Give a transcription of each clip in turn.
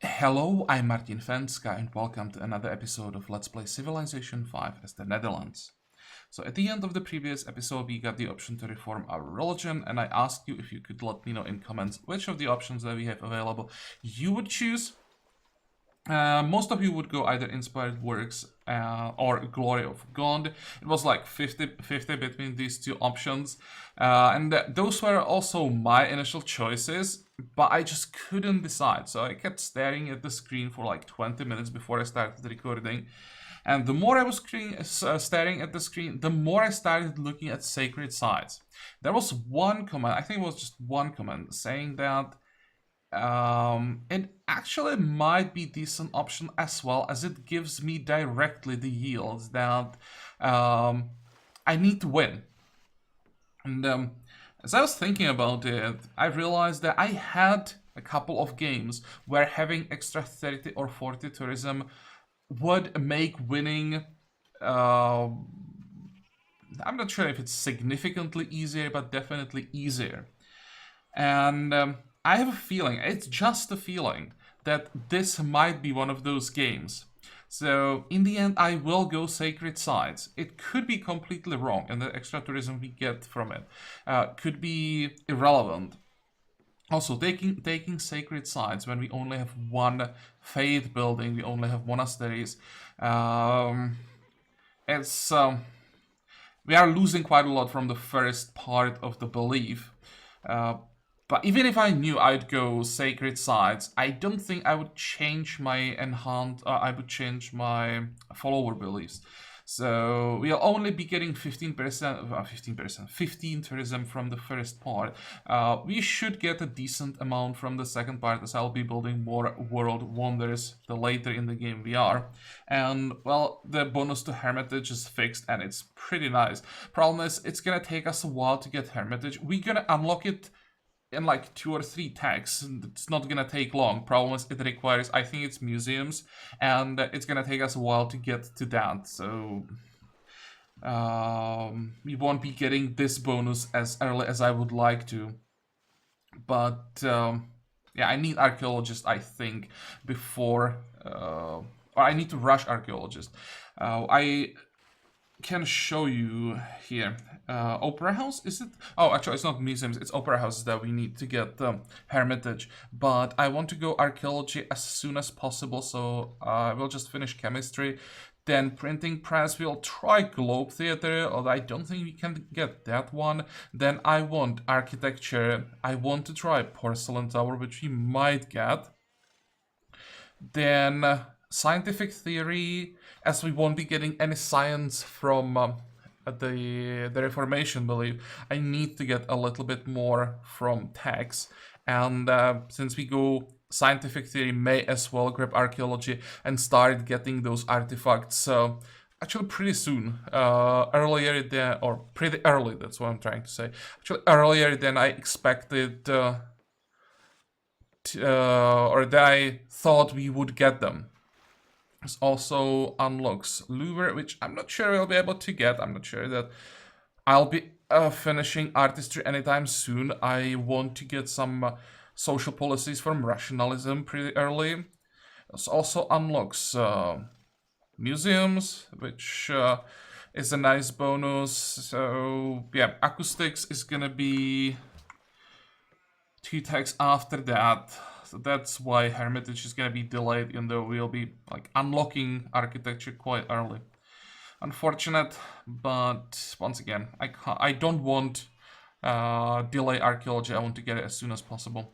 Hello, I'm Martin Fencka and welcome to another episode of Let's Play Civilization 5 as the Netherlands. So at the end of the previous episode we got the option to reform our religion, and I asked you if you could let me know in comments which of the options that we have available you would choose. Most of you would go either Inspired Works or Glory of God. It was like 50-50 between these two options. And those were also my initial choices, but I just couldn't decide. So I kept staring at the screen for like 20 minutes before I started recording. And the more I was staring at the screen, the more I started looking at sacred sites. There was one comment, I think it was just one comment, saying that it actually might be decent option as well, as it gives me directly the yields that I need to win. And as I was thinking about it, I realized that I had a couple of games where having extra 30 or 40 tourism would make winning I'm not sure if it's significantly easier, but definitely easier. And I have a feeling, it's just a feeling, that this might be one of those games. So in the end, I will go Sacred Sites. It could be completely wrong, and the extra tourism we get from it could be irrelevant. Also, taking Sacred Sites when we only have one faith building, we only have monasteries, it's we are losing quite a lot from the first part of the belief. But even if I knew I'd go Sacred Sites, I don't think I would change my I would change my follower beliefs. So we'll only be getting 15 tourism from the first part. We should get a decent amount from the second part, as I'll be building more world wonders the later in the game we are. And well, the bonus to Hermitage is fixed and it's pretty nice. Problem is, it's gonna take us a while to get Hermitage. We're gonna unlock it in like 2 or 3 tags. It's not gonna take long. Problem is, it requires, I think it's museums, and it's gonna take us a while to get to that. So we won't be getting this bonus as early as I would like to. But yeah, I need archaeologist, I think, before or I need to rush archaeologist. I can show you here. Opera House, is it? Oh, actually, it's not museums, it's Opera Houses that we need to get Hermitage. But I want to go archaeology as soon as possible, so we'll just finish chemistry. Then printing press, we'll try Globe Theater, although I don't think we can get that one. Then I want architecture. I want to try Porcelain Tower, which we might get. Then scientific theory, as we won't be getting any science from the Reformation belief, I need to get a little bit more from text. And since we go scientific theory, may as well grab archaeology and start getting those artifacts actually pretty soon. Earlier than, or pretty early, that's what I'm trying to say. Actually earlier than I expected, or that I thought we would get them. This also unlocks Louvre, which I'm not sure I'll be able to get. I'm not sure that I'll be finishing artistry anytime soon. I want to get some social policies from rationalism pretty early. This also unlocks museums, which is a nice bonus. So yeah, acoustics is gonna be 2 tags after that. So that's why Hermitage is gonna be delayed, even though we'll be like unlocking architecture quite early. Unfortunate, but once again, I don't want delay archaeology. I want to get it as soon as possible.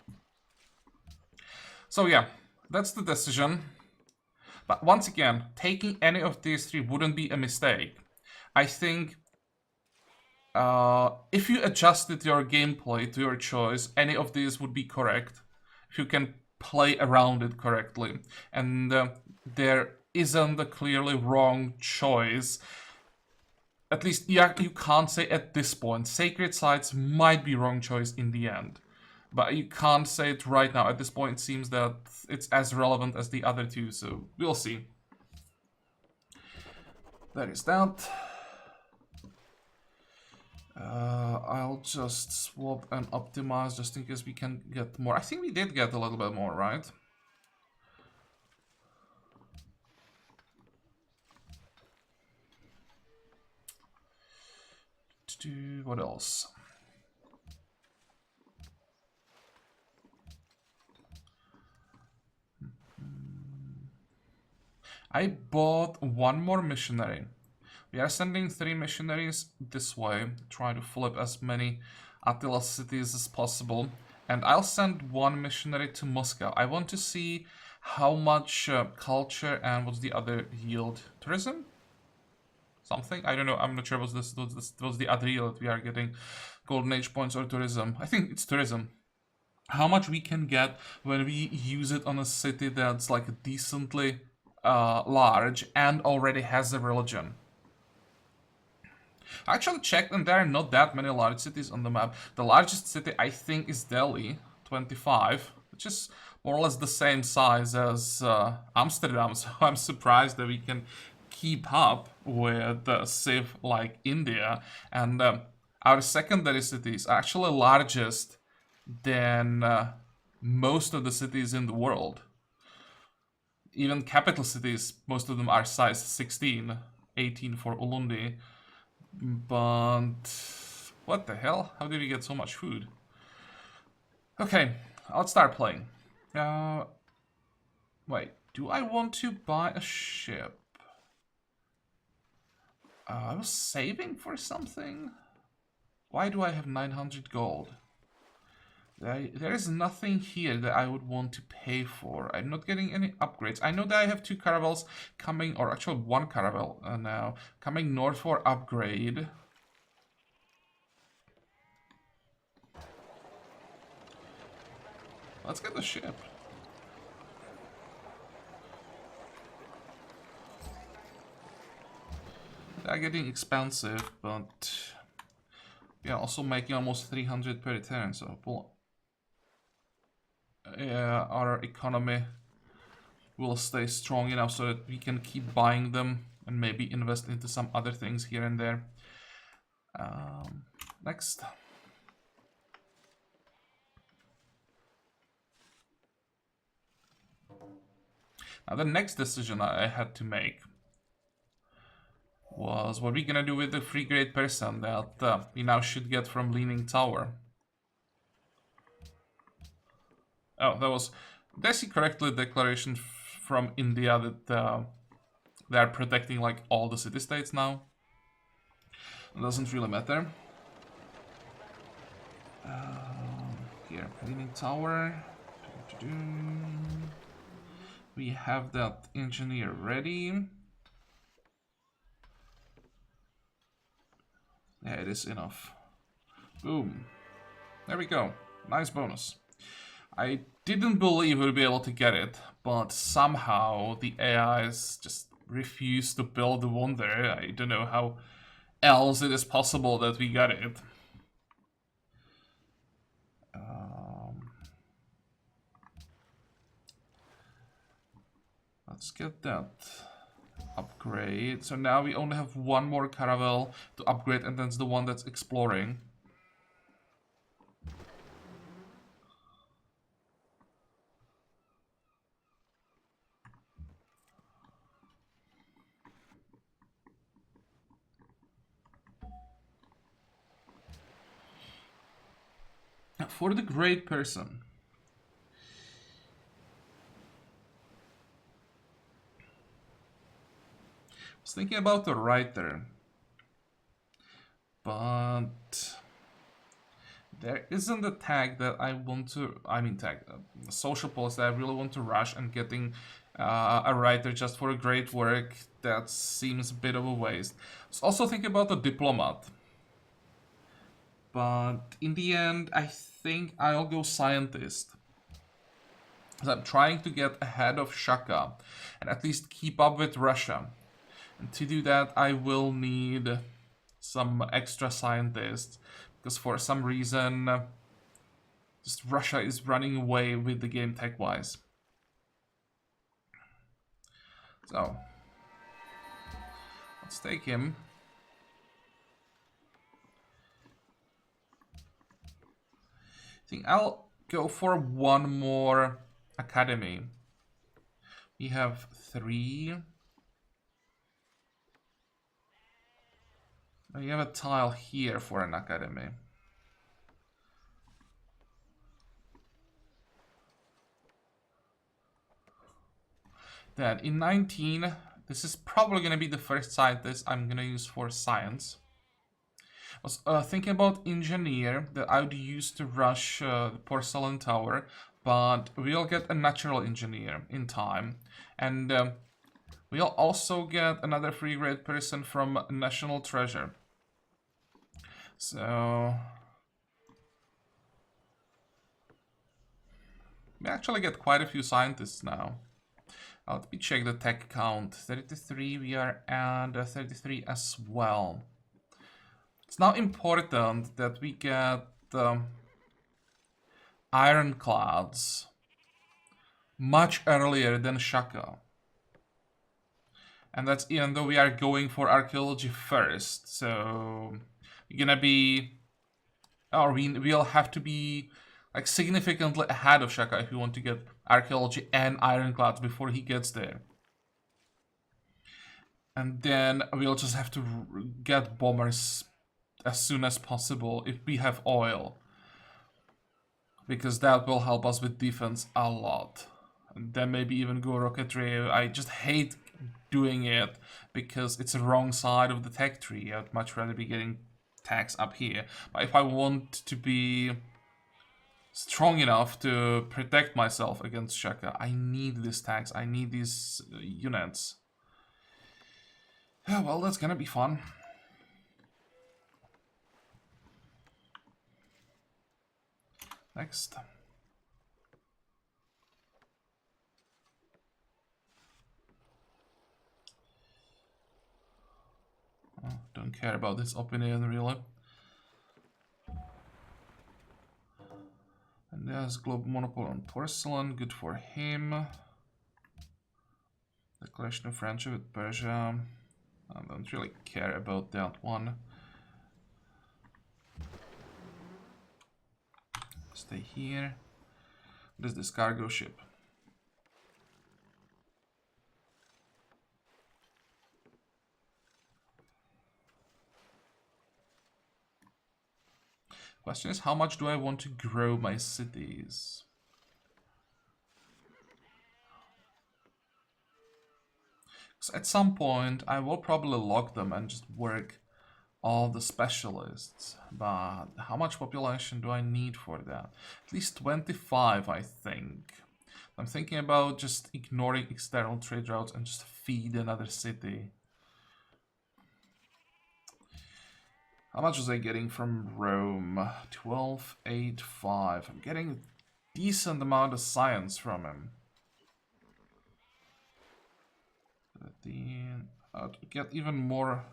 So yeah, that's the decision. But once again, taking any of these 3 wouldn't be a mistake. I think if you adjusted your gameplay to your choice, any of these would be correct. If you can play around it correctly, and there isn't a clearly wrong choice. At least you can't say at this point. Sacred Sites might be wrong choice in the end, but you can't say it right now. At this point, it seems that it's as relevant as the other 2, so we'll see. There is that. I'll just swap and optimize just in case we can get more. I think we did get a little bit more, right? What else? I bought one more missionary. We are sending 3 missionaries this way, try to flip as many Attila cities as possible. And I'll send 1 missionary to Moscow. I want to see how much culture and what's the other yield? Tourism? Something? I don't know. I'm not sure what's the other yield we are getting. Golden Age points or tourism? I think it's tourism. How much we can get when we use it on a city that's like decently large and already has a religion. I actually checked and there are not that many large cities on the map. The largest city I think is Delhi, 25, which is more or less the same size as Amsterdam, so I'm surprised that we can keep up with Civ like India. And our secondary cities are actually largest than most of the cities in the world. Even capital cities, most of them are size 16, 18 for Ulundi. But what the hell? How did we get so much food? Okay, let's start playing. Wait, do I want to buy a ship? I was saving for something? Why do I have 900 gold? There is nothing here that I would want to pay for. I'm not getting any upgrades. I know that I have 2 caravels coming, or actually 1 caravel now, coming north for upgrade. Let's get the ship. They're getting expensive, but yeah, also making almost 300 per turn, so our economy will stay strong enough so that we can keep buying them and maybe invest into some other things here and there. Next. Now the next decision I had to make was what we're gonna do with the free grade person that we now should get from Leaning Tower. Oh, that was, did I see correctly the declaration from India that they are protecting like all the city-states now? It doesn't really matter. Here, Leaning Tower. We have that engineer ready. Yeah, it is enough. Boom. There we go. Nice bonus. I didn't believe we'd be able to get it, but somehow the AIs just refused to build the wonder. I don't know how else it is possible that we got it. Let's get that upgrade. So now we only have 1 more caravel to upgrade, and that's the one that's exploring. For the great person. I was thinking about the writer. But there isn't a tag that I want to, a social post that I really want to rush, and getting a writer just for a great work, that seems a bit of a waste. I was also thinking about the diplomat. But in the end, I think I'll go scientist. I'm trying to get ahead of Shaka and at least keep up with Russia. And to do that, I will need some extra scientists, because for some reason, just Russia is running away with the game tech-wise. So, let's take him. I think I'll go for 1 more academy. We have 3. You have a tile here for an academy. Then in 19, this is probably going to be the first scientist I'm going to use for science. I was thinking about engineer that I would use to rush the porcelain tower, but we'll get a natural engineer in time. And we'll also get another free grade person from National Treasure. So we actually get quite a few scientists now. Let me check the tech count. 33 we are at 33 as well. It's now important that we get ironclads much earlier than Shaka. And that's even though we are going for archaeology first. So we're gonna be, or we'll have to be like significantly ahead of Shaka if we want to get archaeology and ironclads before he gets there. And then we'll just have to get bombers as soon as possible if we have oil, because that will help us with defense a lot. And then maybe even go rocketry. I just hate doing it because it's the wrong side of the tech tree. I'd much rather be getting tags up here. But if I want to be strong enough to protect myself against Shaka, I need these tags. I need these units. Yeah, well, that's gonna be fun. Next. Oh, don't care about this opinion, really. And there's global monopoly on porcelain, good for him. Declaration of friendship with Persia. I don't really care about that one. Stay here. What is this cargo ship? Question is, how much do I want to grow my cities? Because at some point, I will probably lock them and just work all the specialists. But how much population do I need for that? At least 25, I think. I'm thinking about just ignoring external trade routes and just feed another city. How much was I getting from Rome? 1285. I'm getting a decent amount of science from him. 13. I'll get even more.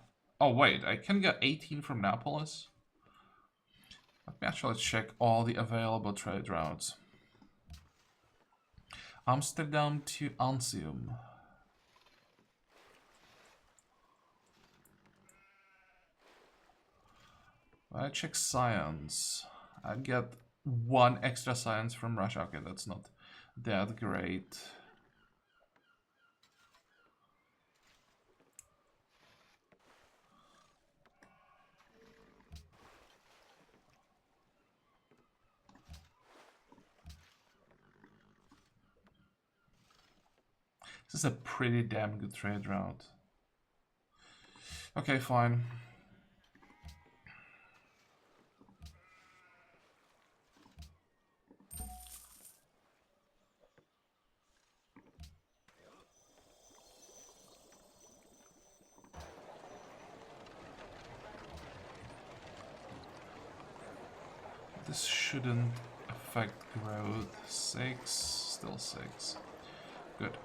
Oh, wait, I can get 18 from Naples. Let me actually check all the available trade routes. Amsterdam to Ansium. When I check science, I get 1 extra science from Russia. Okay, that's not that great. This is a pretty damn good trade route. Okay, fine. This shouldn't affect growth. 6, still 6. Good.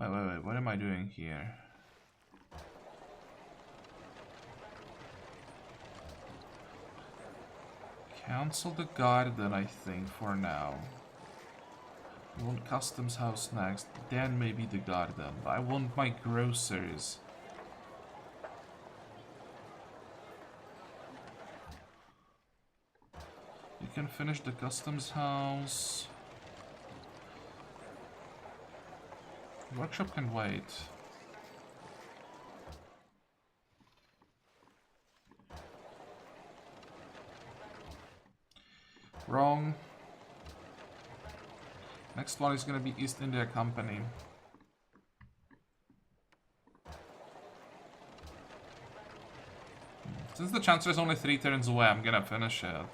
Wait, what am I doing here? Cancel the garden, I think, for now. I want customs house next, then maybe the garden. But I want my groceries. You can finish the customs house. Workshop can wait. Wrong. Next one is gonna be East India Company. Since the Chancellor is only 3 turns away, I'm gonna finish it.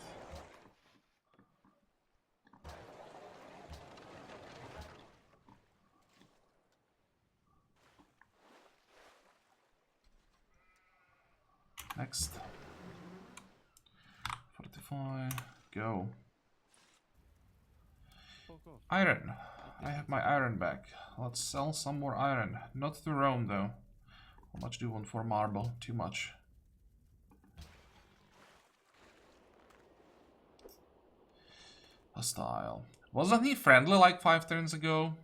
Next. Fortify. Go. Iron. I have my iron back. Let's sell some more iron. Not to Rome though. How much do you want for marble? Too much. Hostile. Wasn't he friendly like 5 turns ago?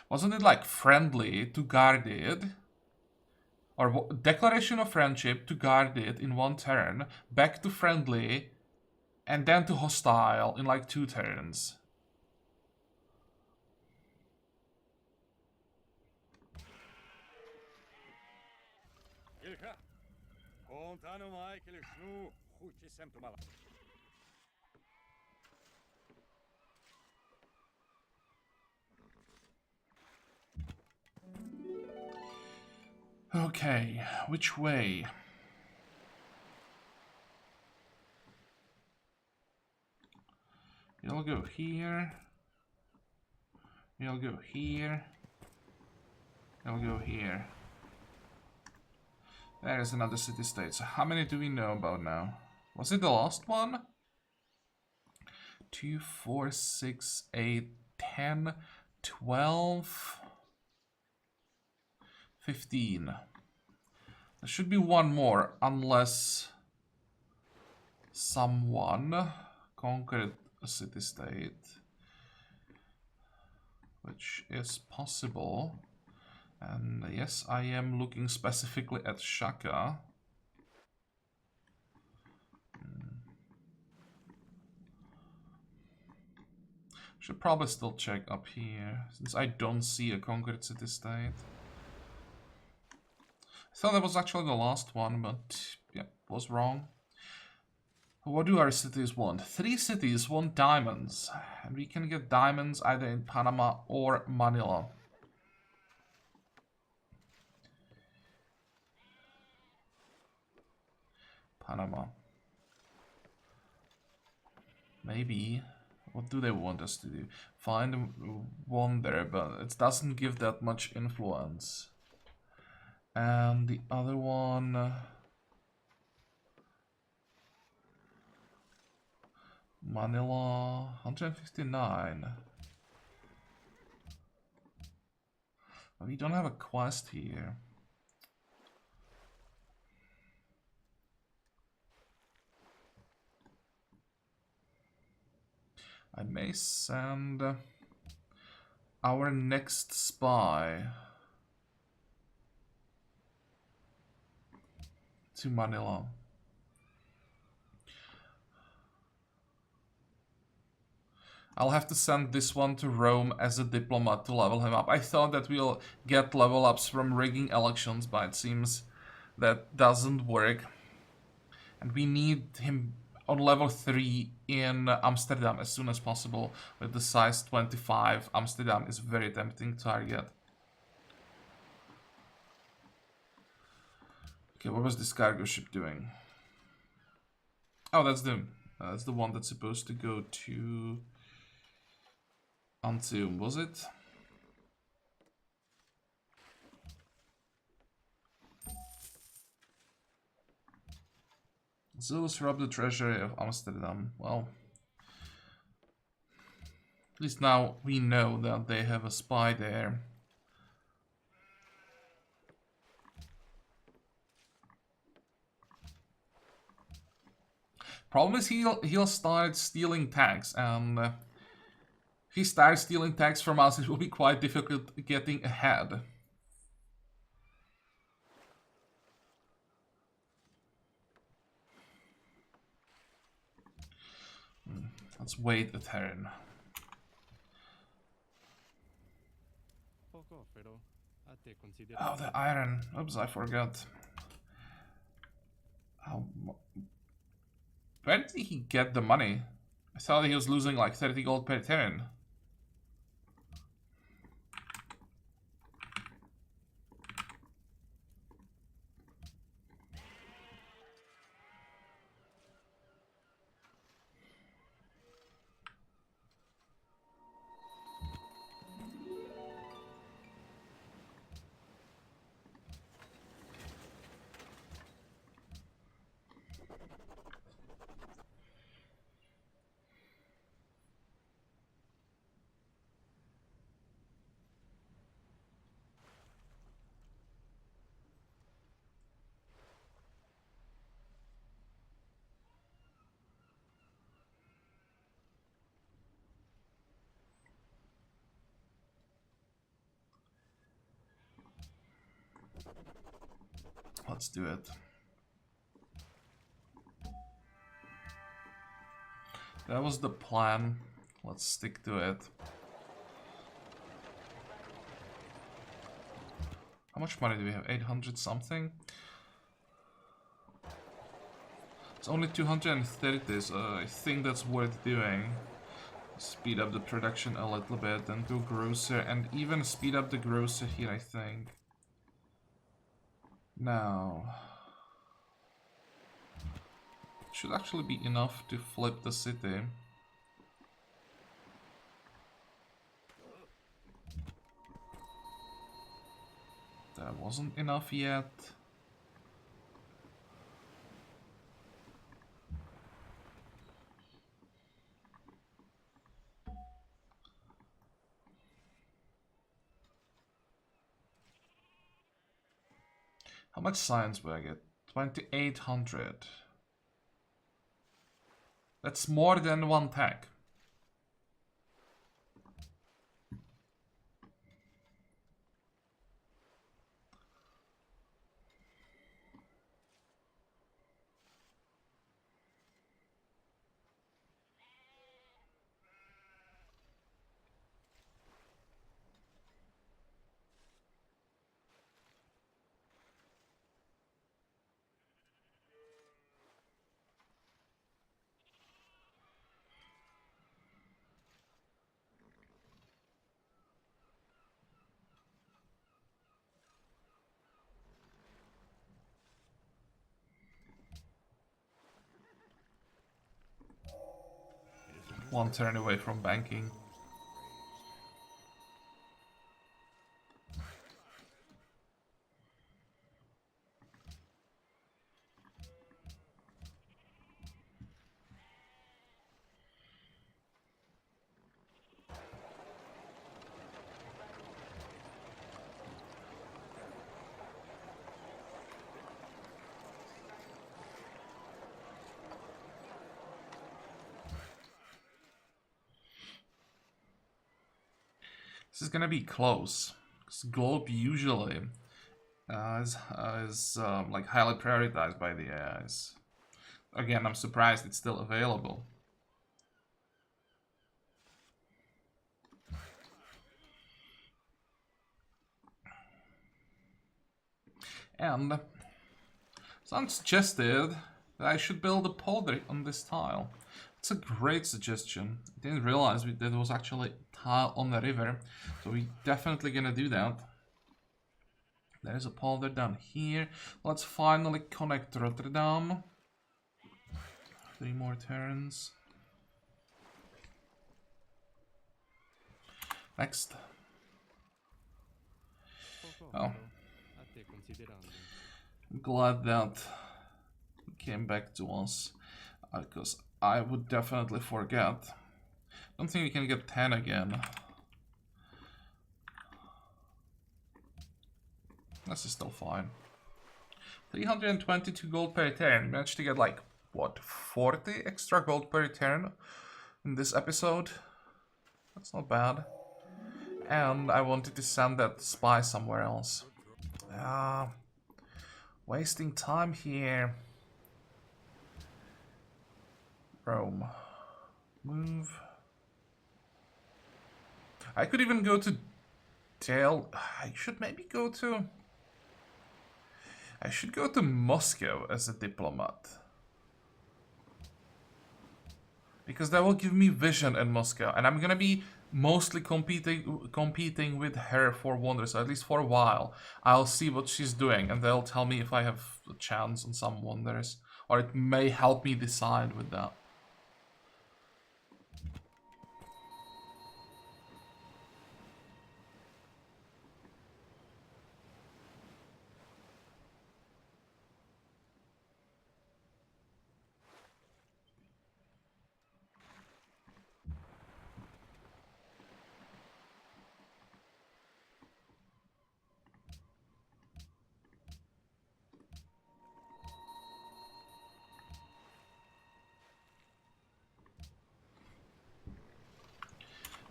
Wasn't it like friendly to guard it? Or declaration of friendship to guard it in 1 turn, back to friendly, and then to hostile in like 2 turns. Okay, which way? You'll go here. You'll go here. You'll go here. There's another city-state. So how many do we know about now? Was it the last one? 2, 4, 6, 8, 10, 12, 15. There should be one more, unless someone conquered a city-state, which is possible. And yes, I am looking specifically at Shaka. Should probably still check up here, since I don't see a conquered city-state. I thought that was actually the last one, but yeah, was wrong. What do our cities want? 3 cities want diamonds, and we can get diamonds either in Panama or Manila. Panama. Maybe. What do they want us to do? Find one there, but it doesn't give that much influence. And the other one... Manila, 159. We don't have a quest here. I may send our next spy to Manila. I'll have to send this one to Rome as a diplomat to level him up. I thought that we'll get level ups from rigging elections, but it seems that doesn't work. And we need him on level 3 in Amsterdam as soon as possible. With the size 25, Amsterdam is a very tempting target. Okay, what was this cargo ship doing? Oh, that's the one that's supposed to go to Antium, was it? Zeus robbed the treasury of Amsterdam. Well, at least now we know that they have a spy there. Problem is he'll start stealing tax, and he starts stealing tax from us, it will be quite difficult getting ahead. Let's wait a turn. Oh, the iron. Oops, I forgot. Where did he get the money? I thought he was losing like 30 gold per turn. Let's do it. That was the plan. Let's stick to it. How much money do we have? 800 something? It's only 230, so I think that's worth doing. Speed up the production a little bit and do grocer, and even speed up the grocer here, I think. Now, should actually be enough to flip the city. That wasn't enough yet. How much science will I get? 2800. That's more than one tech. One turn away from banking. This is gonna be close, because Globe usually is like highly prioritized by the AIs. Again, I'm surprised it's still available. And someone suggested that I should build a polder on this tile. It's a great suggestion. I didn't realize that there was actually a tile on the river, so we're definitely gonna do that. There's a polder down here. Let's finally connect Rotterdam. 3 more turns. Next. Oh. I'm glad that it came back to us, because I would definitely forget. Don't think we can get 10 again. This is still fine. 322 gold per turn. Managed to get like, what, 40 extra gold per turn in this episode? That's not bad. And I wanted to send that spy somewhere else. Wasting time here. Rome. Move. I could even go to Dale. I should maybe go to... I should go to Moscow as a diplomat. Because that will give me vision in Moscow. And I'm gonna be mostly competing with her for wonders, at least for a while. I'll see what she's doing and they'll tell me if I have a chance on some wonders. Or it may help me decide with that.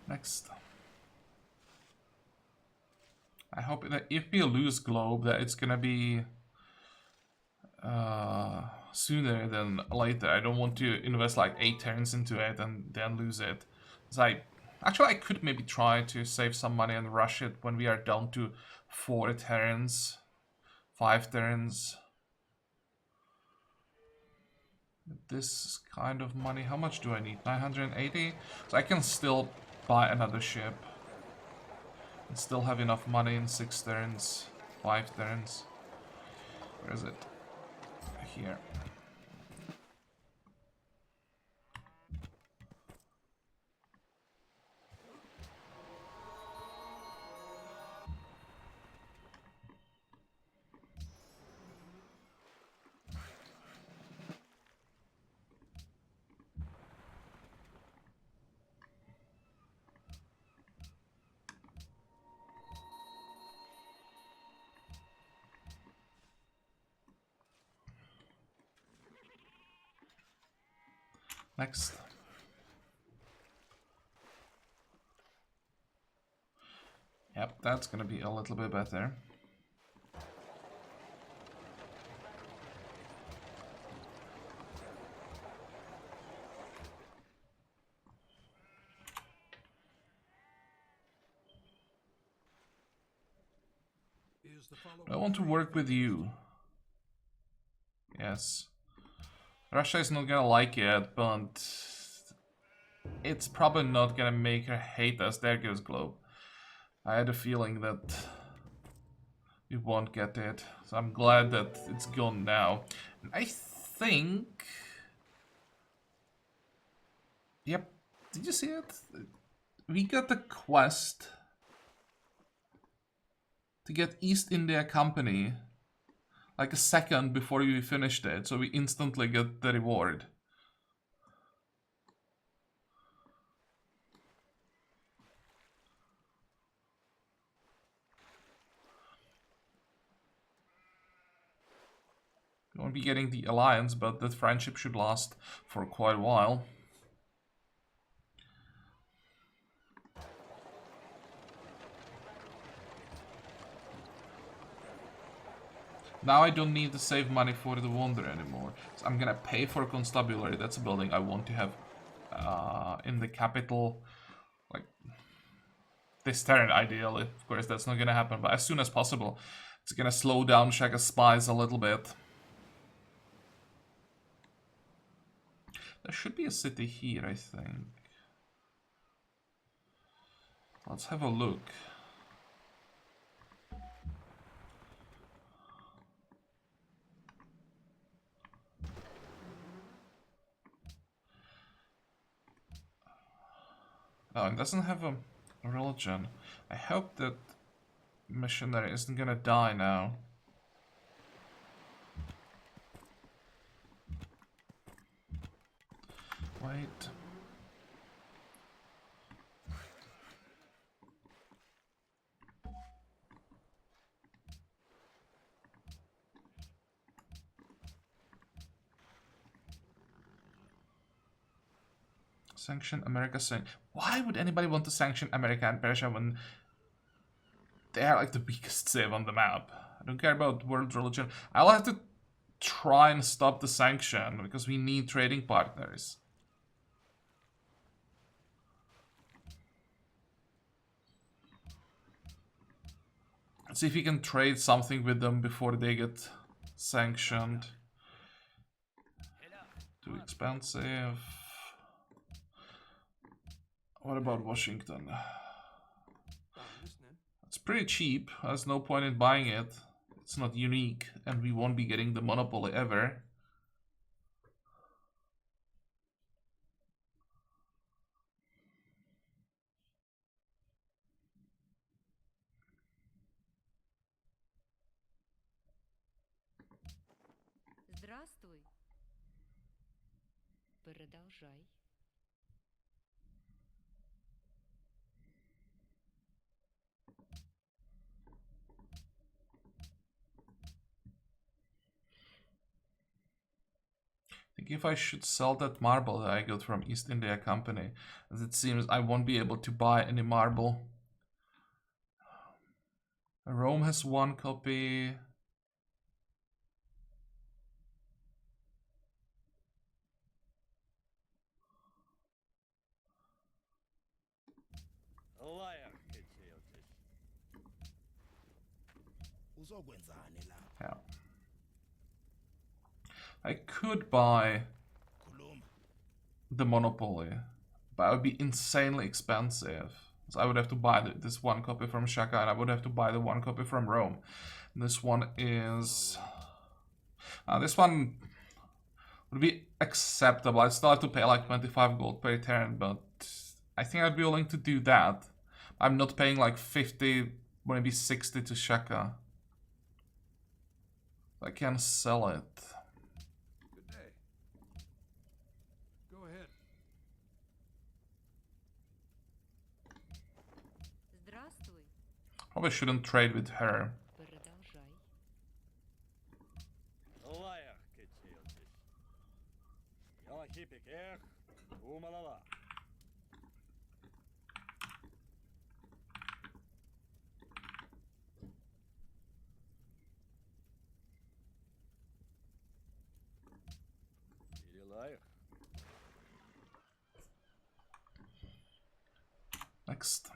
Next. I hope that if we lose Globe, that it's gonna be sooner than later. I don't want to invest like 8 turns into it and then lose it. Actually, I could maybe try to save some money and rush it when we are down to 4 turns, 5 turns. With this kind of money, how much do I need? 980? So I can still buy another ship. And still have enough money in 6 turns, 5 turns. Where is it? Here. Next. Yep, that's gonna be a little bit better. I want to work with you. Yes. Russia is not gonna like it, but it's probably not gonna make her hate us. There goes Globe. I had a feeling that we won't get it, so I'm glad that it's gone now. And I think... Yep, did you see it? We got the quest to get East India Company like a second before we finished it, so we instantly get the reward. We won't be getting the alliance, but that friendship should last for quite a while. Now I don't need to save money for the Wonder anymore. So I'm gonna pay for Constabulary. That's a building I want to have in the capital. Like, this turn, ideally. Of course, that's not gonna happen, but as soon as possible. It's gonna slow down Shaka's spies a little bit. There should be a city here, I think. Let's have a look. Oh, it doesn't have a religion. I hope that missionary isn't gonna die now. Wait. Sanction America. Why would anybody want to sanction America and Persia when they are like the weakest civ on the map? I don't care about world religion. I'll have to try and stop the sanction because we need trading partners. Let's see if we can trade something with them before they get sanctioned. Too expensive. What about Washington? It's pretty cheap. There's no point in buying it. It's not unique, and we won't be getting the monopoly ever. Здравствуй. Продолжай. I think if I should sell that marble that I got from East India Company, as it seems I won't be able to buy any marble. Rome has one copy. Yeah. I could buy the monopoly, but it would be insanely expensive. So I would have to buy this one copy from Shaka, and I would have to buy the one copy from Rome. This one is... this one would be acceptable. I'd still have to pay like 25 gold per turn, but I think I'd be willing to do that. I'm not paying like 50, maybe 60 to Shaka. I can sell it. Good day. Go ahead. Здравствуй. Probably shouldn't trade with her. Продолжай. Next.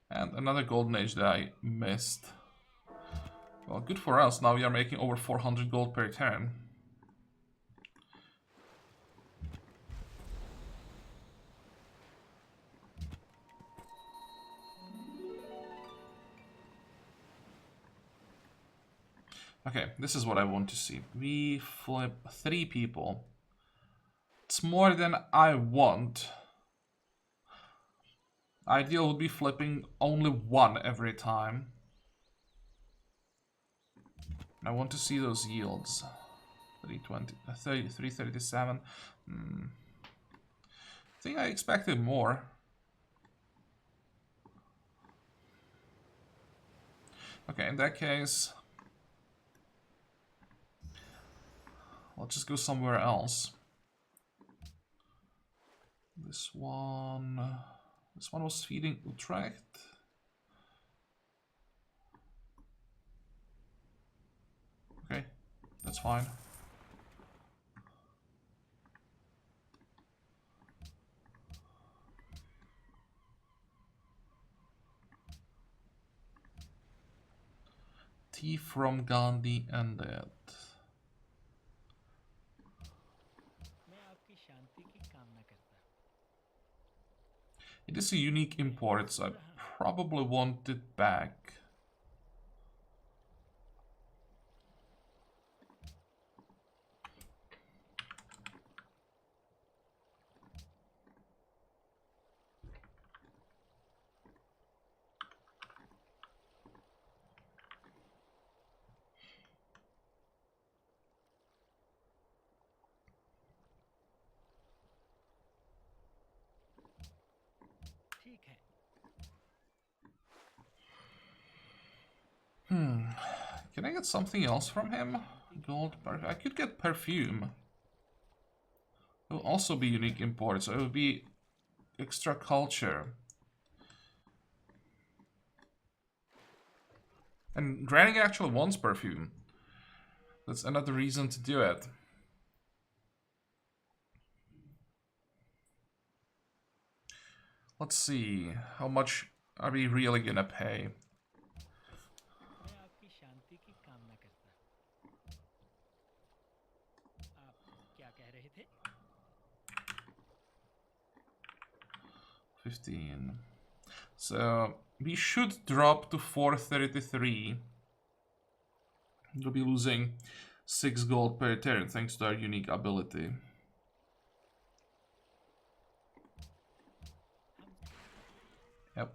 And another golden age that I missed. Well, good for us. Now we are making over 400 gold per turn. Okay, this is what I want to see. We flip 3 people. It's more than I want. Ideal would be flipping only 1 every time. I want to see those yields. 320, 337. I think I expected more. Okay, in that case, I'll just go somewhere else. This one was feeding Utrecht. Okay, that's fine. Tea from Gandhi and that. It is a unique import, so I probably want it back. Can I get something else from him? Gold, I could get perfume. It will also be unique import, so it will be extra culture. And Granny actually wants perfume. That's another reason to do it. Let's see, how much are we really gonna pay? मैं आपकी शांति की कामना करता। आप क्या कह रहे थे? 15. So we should drop to 433. We'll be losing 6 gold per turn thanks to our unique ability. Yep.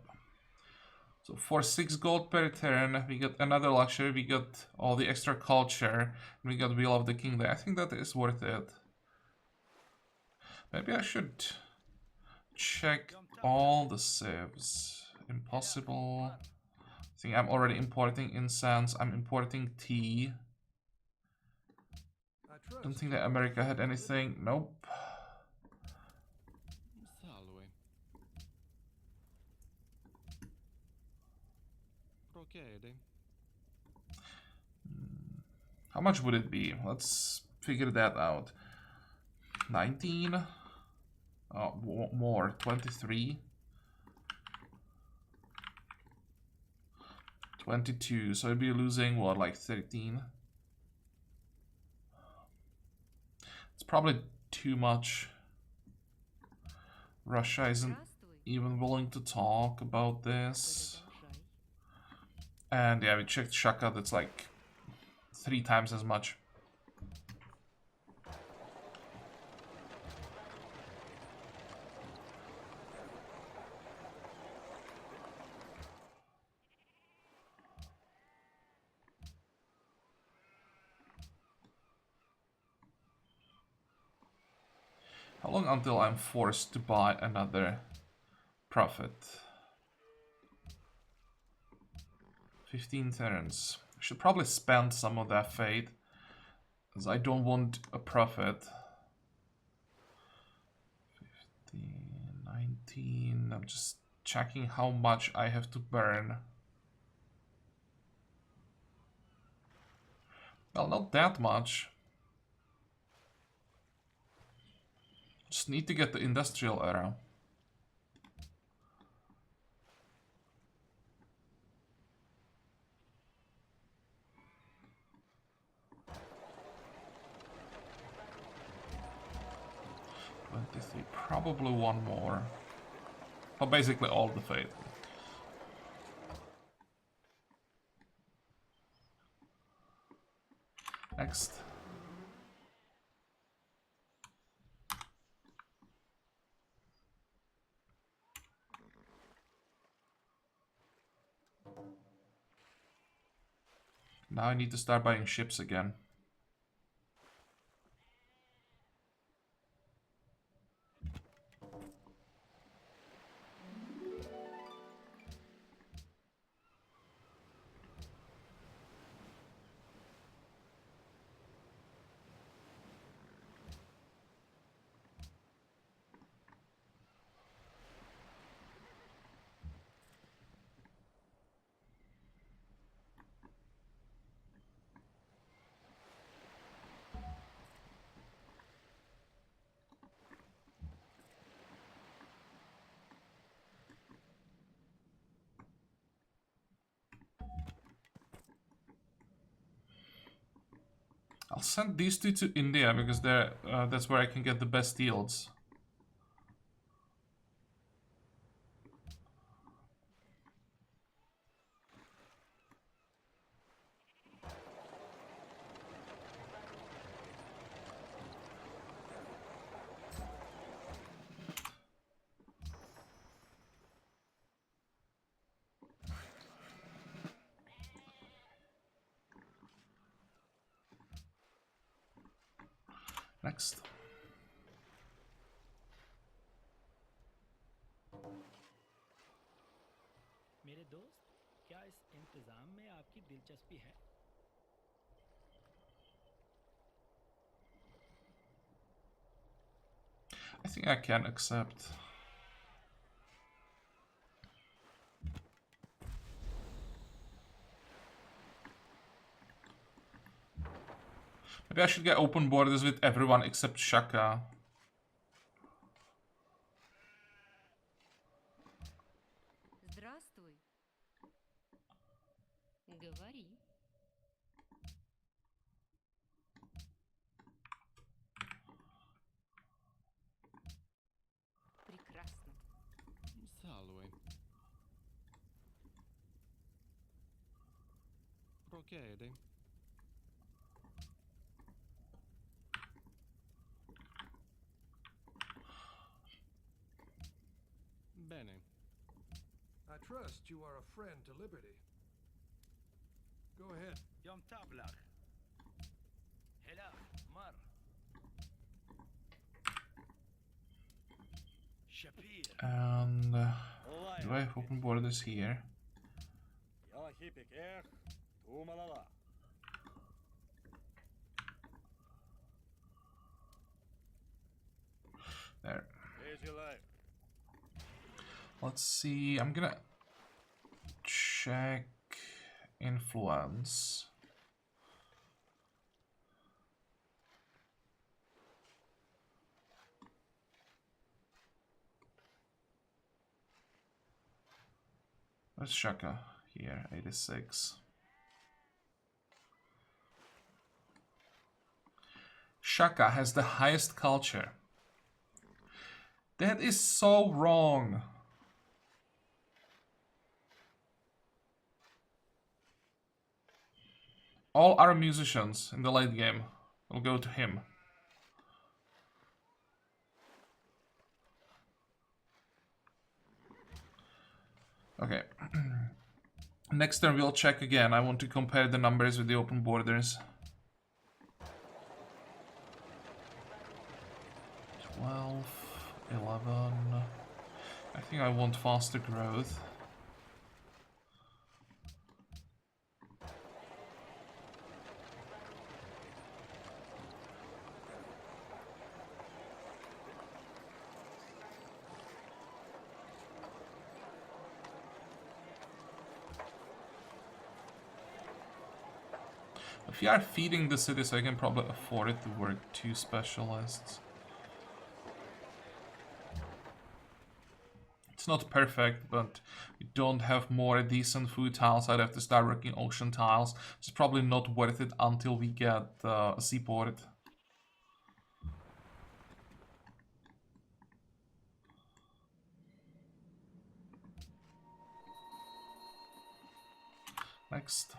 So for 6 gold per turn, we got another luxury, we got all the extra culture, we got Wheel of the King. I think that is worth it. Maybe I should check all the civs. Impossible. I think I'm already importing incense. I'm importing tea. Don't think that America had anything. Nope. Salve. Procede. How much would it be? Let's figure that out. 19? Oh, more. 23? 22. So I'd be losing, what, like 13? It's probably too much. Russia isn't even willing to talk about this. And yeah, we checked Shaka, that's like 3 times as much. How long until I'm forced to buy another prophet? 15 turns. I should probably spend some of that fate, as I don't want a prophet. 15, 19. I'm just checking how much I have to burn. Well, not that much. Just need to get the industrial era. Probably one more. Well, basically all the fate. Next. Now I need to start buying ships again. I'll send these two to India because that's where I can get the best yields. Next. मेरे दोस्त, क्या इस इंतजाम में आपकी दिलचस्पी है? I think I can accept. Maybe I should get open borders with everyone except Shaka. Здравствуй. Говори. Прекрасно. Salve. Procede. Bene. I trust you are a friend to liberty. Go ahead. يوم تابلغ هلا مر شبير And do I have open borders here? يلا هيبك اخ تومالala There. Here's your life. Let's see. I'm gonna check influence. Where's Shaka? Here, 86. Shaka has the highest culture. That is so wrong. All our musicians in the late game will go to him. Okay. Next turn we'll check again. I want to compare the numbers with the open borders. 12, 11. I think I want faster growth. If you are feeding the city, so I can probably afford it to work 2 specialists. It's not perfect, but we don't have more decent food tiles. I'd have to start working ocean tiles. It's probably not worth it until we get a seaport. Next.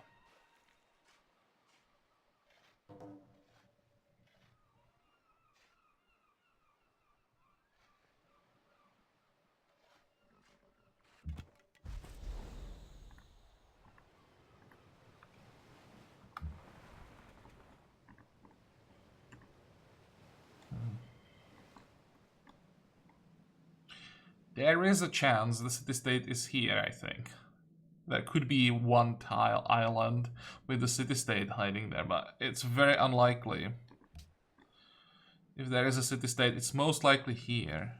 There is a chance the city-state is here, I think. There could be one tile island with the city-state hiding there, but it's very unlikely. If there is a city-state, it's most likely here.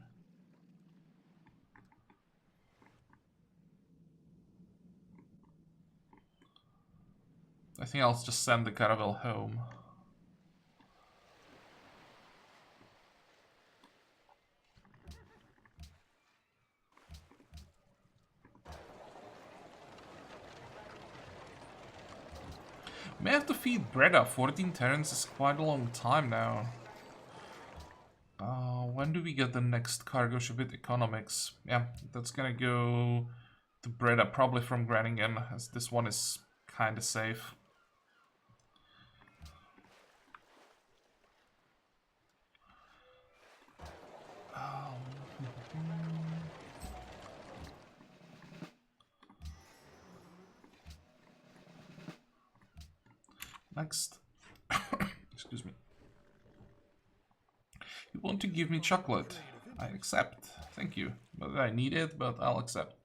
I think I'll just send the caravel home. May have to feed Breda. 14 turns is quite a long time now. When do we get the next cargo ship with economics? Yeah, that's gonna go to Breda, probably from Groningen, as this one is kinda safe. Next. Excuse me. You want to give me chocolate? I accept. Thank you. Not that I need it, but I'll accept.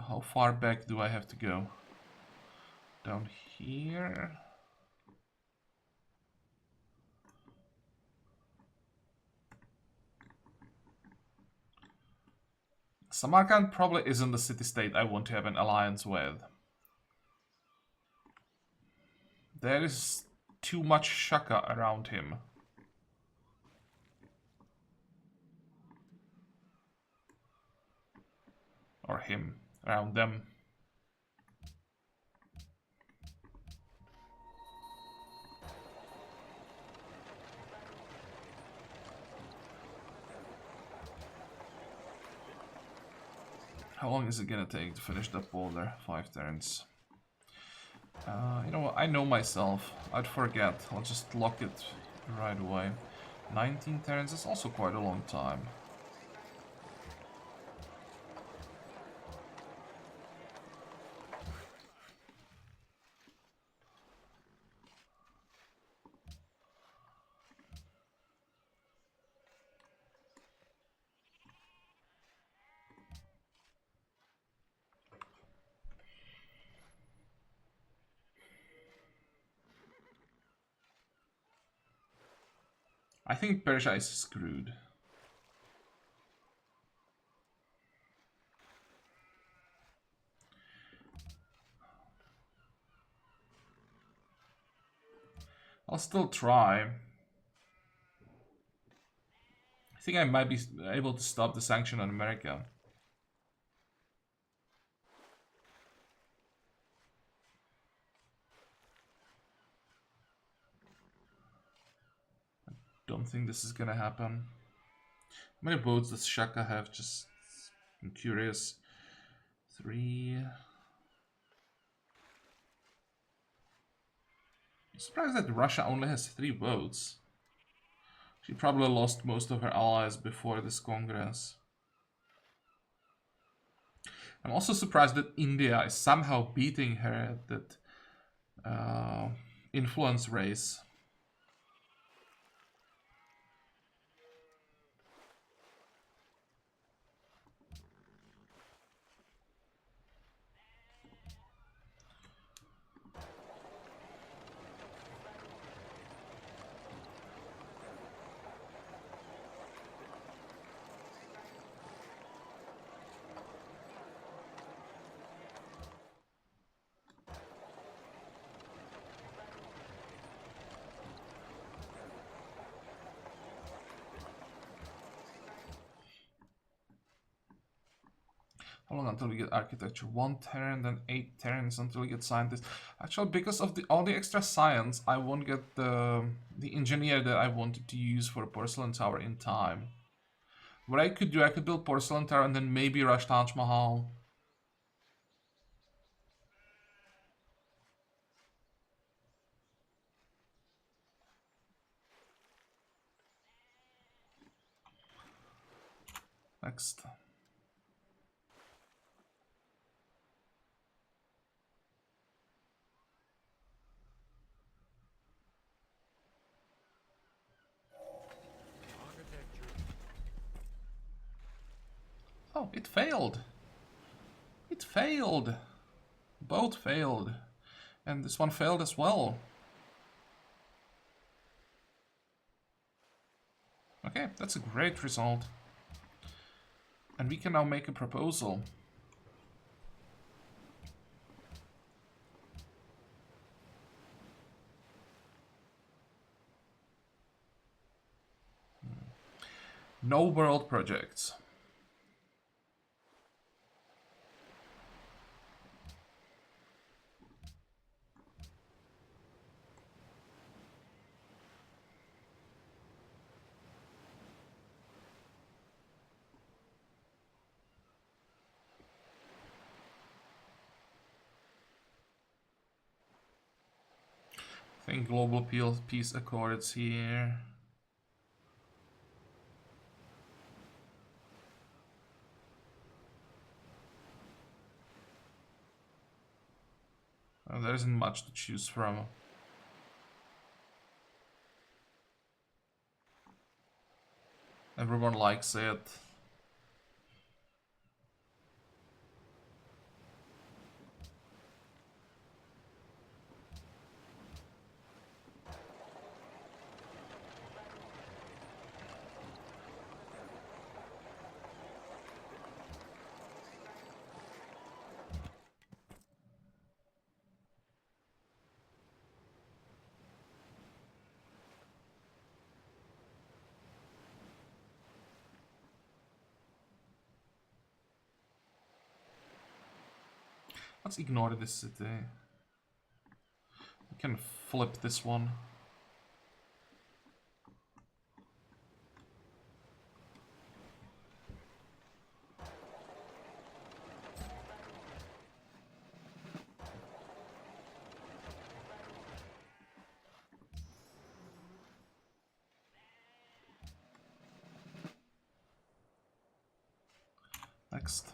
how far back do I have to go? Down here. Samarkand probably isn't the city-state I want to have an alliance with. There is too much Shaka around him. Or him, around them. How long is it gonna take to finish that boulder? 5 turns. You know what, I know myself. I'd forget. I'll just lock it right away. 19 turns is also quite a long time. I think Persia is screwed. I'll still try. I think I might be able to stop the sanction on America. Don't think this is gonna happen. How many boats does Shaka have? Just, I'm curious. 3. I'm surprised that Russia only has 3 boats. She probably lost most of her allies before this Congress. I'm also surprised that India is somehow beating her at that influence race. How long until we get architecture? 1 turn, then 8 turns until we get scientist. Actually, because of all the extra science, I won't get the engineer that I wanted to use for a porcelain tower in time. What I could do, I could build porcelain tower and then maybe rush Taj Mahal. Next. Oh, it failed. It failed. Both failed. And this one failed as well. Okay, that's a great result. And we can now make a proposal. No world projects. I think global peace accord is here. There isn't much to choose from. Everyone likes it. Let's ignore this city. We can flip this one. Next.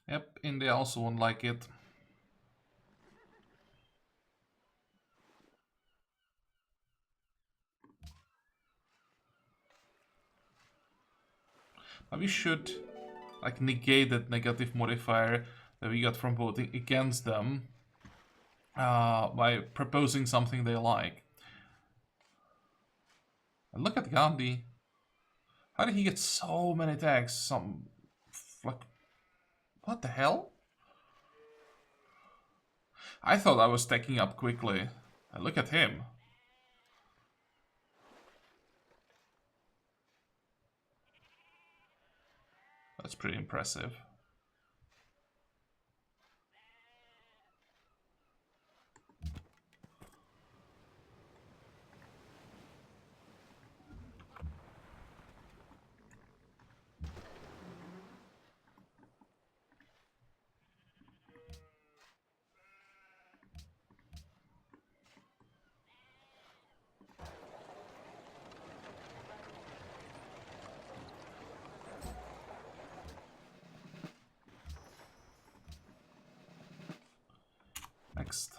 Yep, India also won't like it. But we should like negate that negative modifier that we got from voting against them by proposing something they like. And look at Gandhi. How did he get so many tags? Like, what the hell? I thought I was stacking up quickly. And look at him. That's pretty impressive. Next.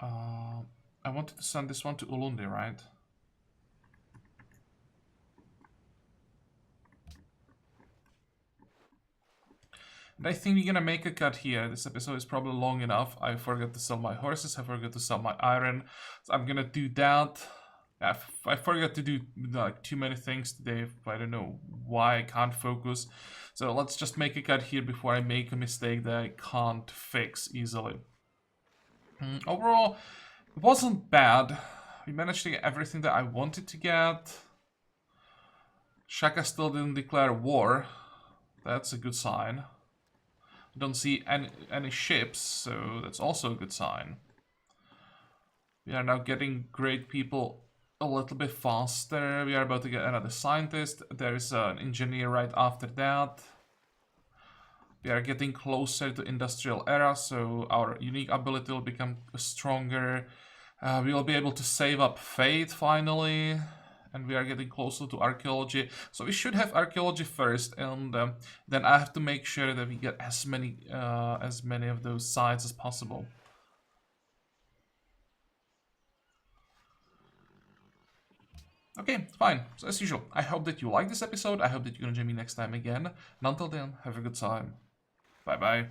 I wanted to send this one to Ulundi, right? And I think we're gonna make a cut here. This episode is probably long enough. I forgot to sell my horses, I forgot to sell my iron. So I'm gonna do that. I forgot to do like too many things today. I don't know why I can't focus. So let's just make a cut here before I make a mistake that I can't fix easily. Overall, it wasn't bad. We managed to get everything that I wanted to get. Shaka still didn't declare war. That's a good sign. I don't see any ships, so that's also a good sign. We are now getting great people a little bit faster. We are about to get another scientist. There is an engineer right after that. We are getting closer to industrial era, so our unique ability will become stronger. We will be able to save up faith finally. And we are getting closer to archaeology. So we should have archaeology first, and then I have to make sure that we get as many of those sites as possible. Okay, fine. So as usual, I hope that you like this episode. I hope that you're gonna join me next time again. And until then, have a good time. Bye bye.